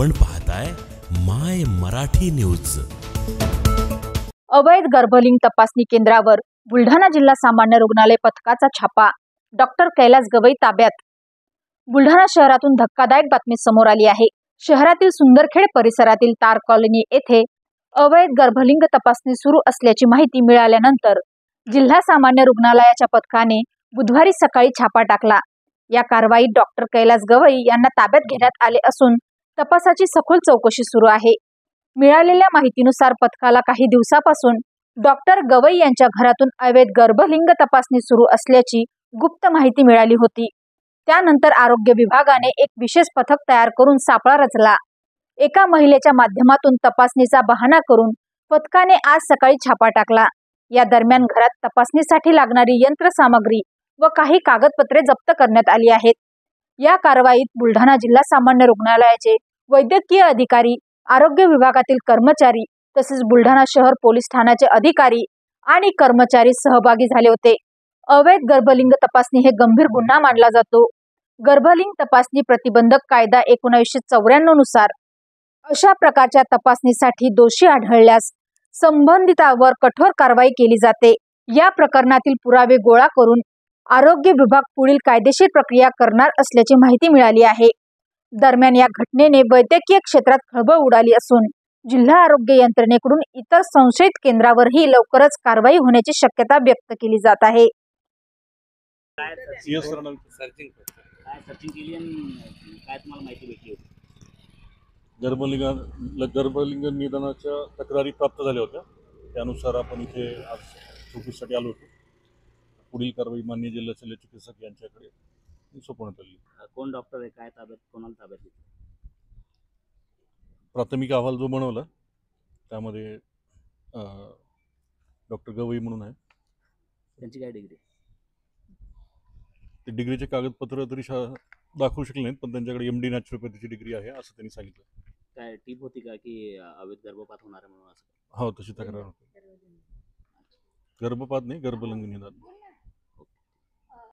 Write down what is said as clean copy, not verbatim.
आपण पाहताय माय मराठी न्यूज। अवैध गर्भलिंग तपासणी केंद्रावर बुलढाणा जिल्हा सामान्य रुग्णालय पथकाचा छापा। डॉक्टर कैलास गवई ताब्यात। बुलढाणा शहरातून धक्कादायक बातमी समोर आली आहे। शहरातील सुंदरखेड परिसरातील तार कॉलनी येथे अवैध गर्भलिंग तपासणी सुरू असल्याची माहिती मिळाल्यानंतर जिल्हा सामान्य रुग्णालयाच्या पथकाने बुधवारी सकाळी छापा टाकला। या कारवाईत डॉक्टर कैलास गवई यांना ताब्यात घेण्यात आले असून तपासाची सखोल चौकशी सुरू आहे। मिळालेल्या माहितीनुसार पथकाला काही दिवसापासून डॉक्टर गवई यांच्या घरातून अवैध गर्भलिंग तपासणी सुरू असल्याची गुप्त माहिती मिळाली होती। त्यानंतर आरोग्य विभागाने एक विशेष पथक तयार करून सापळा रचला। एका महिलेच्या माध्यमातून तपासणीचा बहाणा करून पथकाने आज सकाळी छापा टाकला। या दरम्यान घरात तपासणीसाठी लागणारी यंत्रसामग्री व काही कागदपत्रे जप्त करण्यात आली आहेत। या कारवाईत बुलढाणा जिल्हा सामान्य रुग्णालयाचे वैद्यकीय अधिकारी, आरोग्य विभागातील कर्मचारी तसेच बुलढाणा शहर पोलीस ठाण्याचे अधिकारी आणि कर्मचारी सहभागी झाले होते। अवैध गर्भलिंग तपासणी हे गंभीर गुन्हा मानला जातो। गर्भलिंग तपासणी प्रतिबंधक कायदा 1994 नुसार अशा प्रकारच्या तपासणीसाठी दोषी आढळल्यास संबंधितावर कठोर कारवाई केली जाते। या प्रकरणातील पुरावे गोळा करून आरोग्य विभाग पुढील कायदेशीर प्रक्रिया करणार असल्याची माहिती मिळाली आहे। दरम्यान या घटनेने वैद्यकीय क्षेत्रात खळबळ उडाली असून जिल्हा आरोग्य यंत्रणेकडून इतर संशयित केंद्रावरही लवकरच कारवाई होण्याची शक्यता व्यक्त केली जात आहे। गर्भलिंग निदानाच्या तक्रारी प्राप्त झाल्या होत्या, त्यानुसार आपण इथे आज चौकशीसाठी आलो होतो। पुढील कारवाई माननीय जिल्हा शल्य चिकित्सक यांच्याकडे सोपवण्यात आली। कोण डॉक्टर आहे, काय ताब्यात, कोणाला ताब्यात घेतलं? प्राथमिक अहवाल जो बनवला त्यामध्ये डॉक्टर गवई म्हणून आहे। त्यांची काय डिग्री? ते डिग्रीचे कागदपत्र तरी दाखवू शकले नाहीत, पण त्यांच्याकडे MD नॅचरोपॅथीची डिग्री आहे असं त्यांनी सांगितलं। काय टीप होती का की अवैध गर्भपात होणार आहे म्हणून? असं हो, तशी तक्रार होती। गर्भपात नाही, गर्भलिंग निदान।